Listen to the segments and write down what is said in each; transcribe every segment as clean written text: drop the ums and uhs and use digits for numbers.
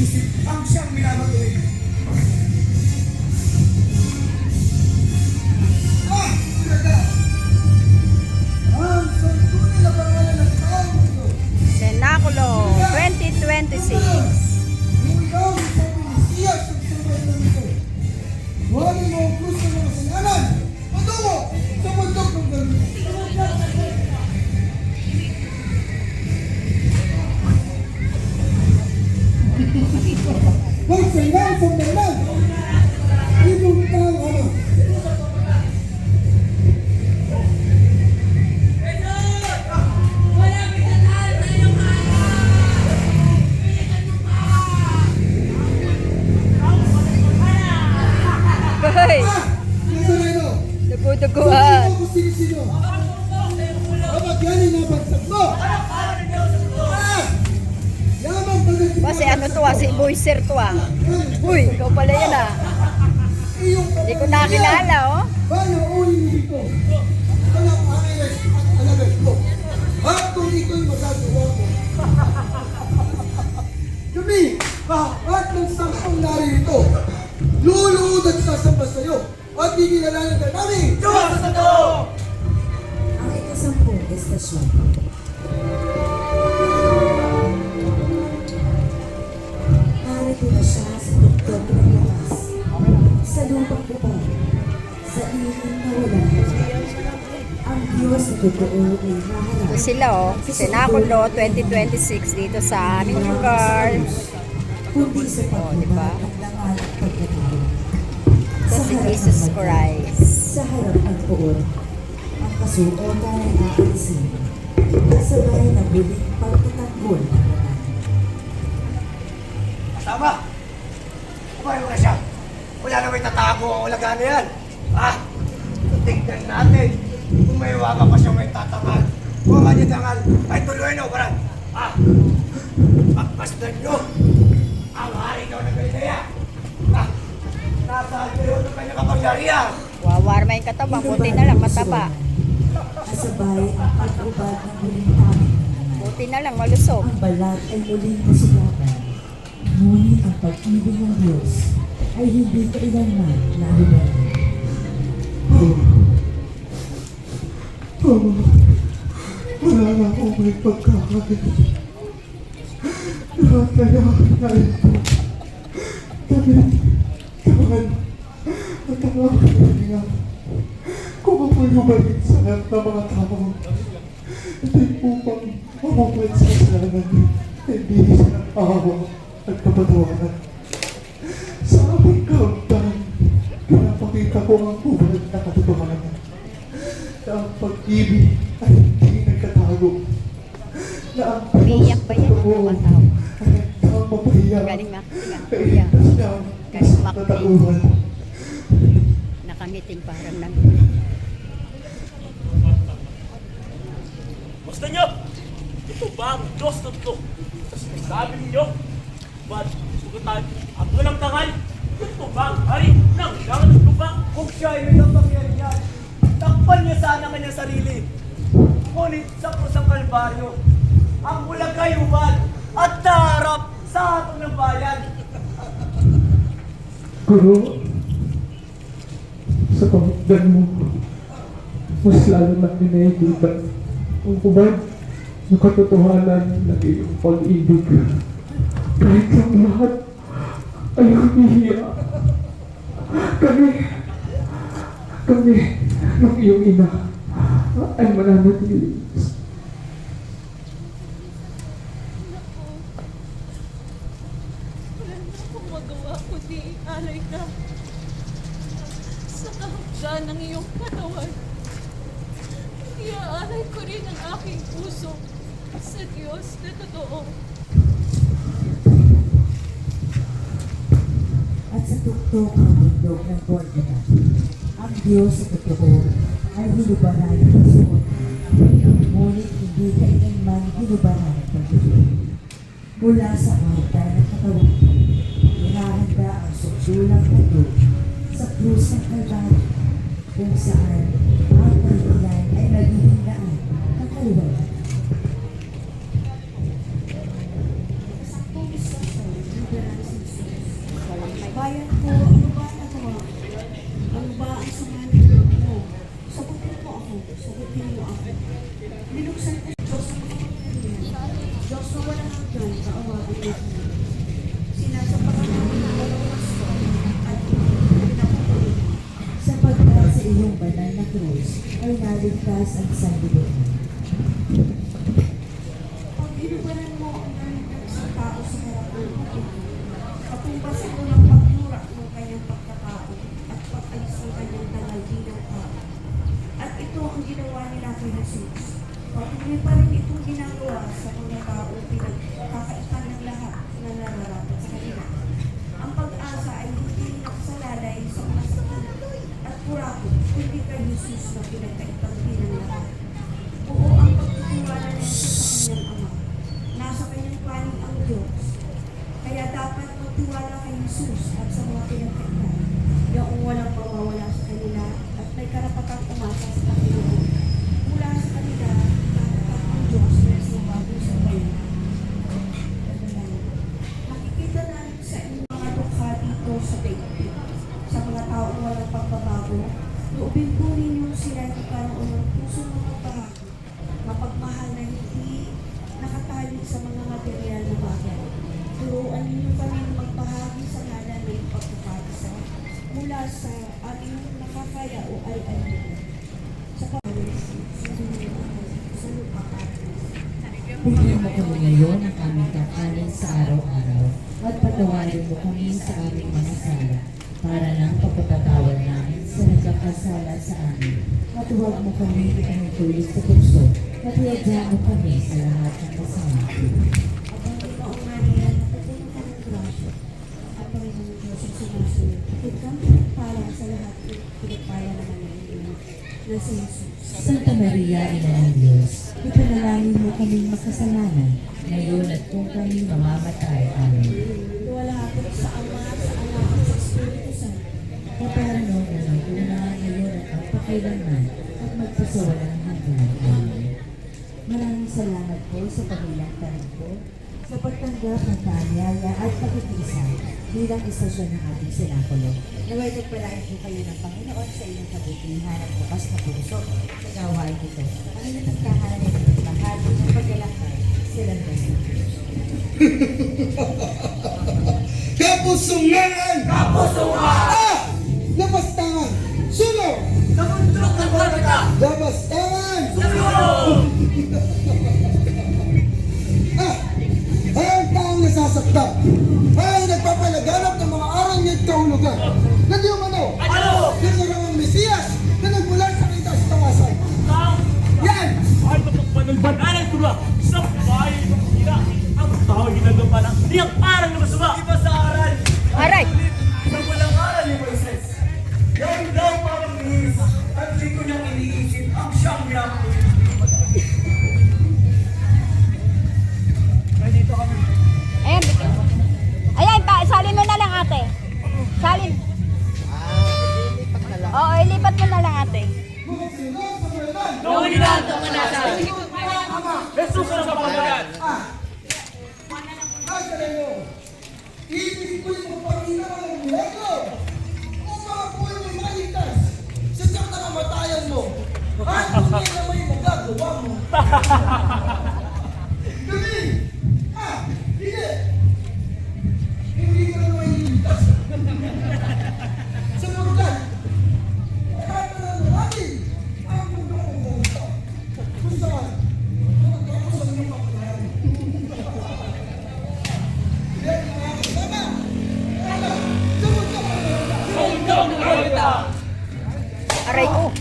isip ang siyang minamatuloy. Talaga! Ang santunay na pangalan ng taong ito. Cenaculo 2026. Kung ikaw ang isang Mesiyas sa sambayanan nito, huwagin mo ang krus ng mga kasalanan, patungo sa bundok ng gano'n. Hoy, sa inang sambayanan! Ibong tao, Ama! Hoy! Nazareno! Dugu-duguan. Kung sino-sino? Dapat yan yung nabagsak mo! Yamang bagay Kasi ano to si Boyser to Uy, ikaw pala yan Hindi ko nakilala Bayo uli mo dito. Alam ang Ines at alagay ko. At kung ito'y magagawa ko. Kami, at ng sampung narito, luluod at sasamba sa'yo. At kikilalanin ka namin. Diyos sa totoo! Ang ikasampung estasyon. Narito na siya sa tuktok ng lakas, sa lupang bubong, sa iling na wala. Ang Diyos na totoo ay haharap. Ito sila Cenaculo 2026 dito sa aming lugar. Kundi sa diba? pagbaba at langal at pagkatao. Ito si Jesus Christ. Sa harap ng poon, ang kasuotan ay aalisin. Kasabay na buling pagtatanggol ng laman. Tama! Kumayo na siya. Wala na may tatago ang ulagaan na yan. Tignan natin kung may waga pa siya may tatangal. Kung nga niya tangal, ay tuloy na uparan. Pagpasdan nyo, ang hari daw ng Galilea. Nasaan kayo ng kanyang kapangyarihan? Wawarma yung katawan, buti na lang mataba. Kasabay ang pag-ubad ng muling tamin ng laman. Buti na lang malusog. Ang balat ay muling masulapan. Ngunit ang pag-ibig ng Diyos ay hindi kailanman nahulaan. Wala na akong may pagkakalit. Lahat na ito. Taman. At ang aking kalinga. Kung ako'y lumalik sa lahat ng mga tao, ito'y upang mamulat sa kasalanan. Hindi siya ng awa at kapatawaran. Sa aming kauntan, pinapakita ko ang buwan na katotohanan. Na ang pag-ibig ay hindi nagkatago. Na ang Umiiyak ba yan? totoo Mga tao. ay ang mapahiyang Galing acting kailangan niya Galing sa acting. katauhan. Nakangitim parang nang... Gusto nyo? Ito ba ang Diyos na ito? Sa sinasabi ninyo? Ba't sugutan ang walang tangal? Ito ba ang hari ng langan ng lupa? Kung siya ay may kapangyarihan, takpan niya sana kanyang sarili. Ngunit sa pusang kalbaryo, ang bulagay ubad at naharap sa hatong ng bayan. Guru, sa pamagdan mo, mas lalo na pinahihita ang kubad ng katotohanan ng iyong pag-ibig. Kahit ang lahat ay humihiya. Kami ng iyong ina ay mananatili. Wala na akong magawa kundi alay ka sa kahapdan ng iyong katawan. Iaalay ko rin ang aking puso sa Diyos na totoo. At sa tuktok ng bundok ng Golgotha, ang Diyos sa totoo ay hinubaran ng suot. Ngunit hindi kailanman hinubaran ng pag-ibig. Mula sa kahapdan ng katawan, inahanda ang sukdulang ito sa krus ng Kalbaryo, kung saan ang pagkilan ay magiging daan ng kaliwanagan. Sa puso sa ikay kaawagin mo. Sinasapakan namin ang walang wasto at pinapupulit. Sapagkat sa iyong banal na krus ay naligtas ang sanlibutan. Pag inubanan mo ang nalagdag sa tao sa harap ng Panginoon, patumbasin mo ng paglurak ng kanyang pagkatao at pag-alis ng kanyang tangal bilang tao. At ito ang ginawa nila kay Jesus. Patuloy pa rin itong ginagawa sa mga tao pinagkakaitan ng lahat na nararapat sa kanila. Ang pag-asa ay hindi nakasalalay sa mga sakit at kurakot, kundi kay Jesus na pinagkaitan din ng lahat. Oo, ang pagtitiwala nila sa kanyang Ama. Nasa kanyang panig ang Diyos. Kaya dapat magtiwala kay Jesus at sa mga pinagkaitan. Yung walang mawawala sa kanila at may karapatang umasa sa Panginoon. Mula sa kanila, tatatak ang Diyos na sinabago sa kanila. Makikita natin sa inyong mga dukha dito sa daigdig. Sa mga taong walang pagbabago, loobin po ninyo sila nagkaroon ng pusong mga bahagi, mapagmahal na hindi nakatali sa mga material na bagay. Turuan ninyo kami magbahagi sa ngalan ng pagkakaisa mula sa ating nakakaya o ay-ay sa sa lupa. Bigyan mo kami ngayon ang aming kakanin sa araw-araw at patawarin mo kami sa aming mga sala para ng pagpapatawad namin sa nagkakasala sa amin. At huwag mo kami ipangutulis sa tukso at iadya mo kami sa lahat ng kasama. At ang ikaong Maria, napupuno ka ng grasya at Panginoon Diyos ang sinasunod. At kami pinagpala sa lahat ng pinagpala naman ng Iyong na si Jesus. Santa Maria, Ina ng Diyos, ipanalangin mo kaming makasalanan, ngayon at kung kami mamamatay. Amen. Luwalhati sa Ama, sa Anak, at sa Espiritu Santo. Paparano na ng una, ngayon at magpakailanman, at magpasawalang hanggan. Amen. Maraming salamat po sa pagilang tanong ko, sa pagtanggap ng paanyaya at pagkikisa bilang istasyon ng ating sinakulo. Naway pagpalain po kayo ng Panginoon sa inyong kabutihan at bukas na puso sa gawain ito. Ang inyong nagkahanan ay lahat ng paglalakay silang basta. Kapusungan! Kapusungan! Ah! Labastangan! Sulong! Nabundok ng Baraka! Labastangan! Sulong! Ah! Ang taong nasasaktan ay nagpapalaganap ng mga aral niya at kahulugan. Nandiyo ano? Ano? Nakarang Mesiyas na nagmula sa kita sa tawasan. Yan! Ay, mapagpanalbanan ang tula sa bayan ng hira. Ang tao ginagawa ng niyang parang na masama. Iba sa aral. Aray! Sa walang aral ni Moises. Yan daw parang nihis. At di ko niyang iniisip ang siyang yakulit. Ayan, bigyan. Ayan, salin mo na lang ate. Salin. Oo, ilipat mo na lang ate. Dominado ka na sa Jesus ang kapagalan. Ibig ko yung pagkinawa ng milagro. Kung mga puwi mo maligtas, sadyang nakamatayan mo. At kung hindi naman yung magagawa mo. Gabi! Ah! Hindi! Hindi ko naman iligtas. Sapagkat, kahit na natin ang mundo kong bangsa. Kung saan, magkakaroon sa mga kapalaran. Aray ko.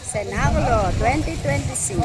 Senaculo 2026.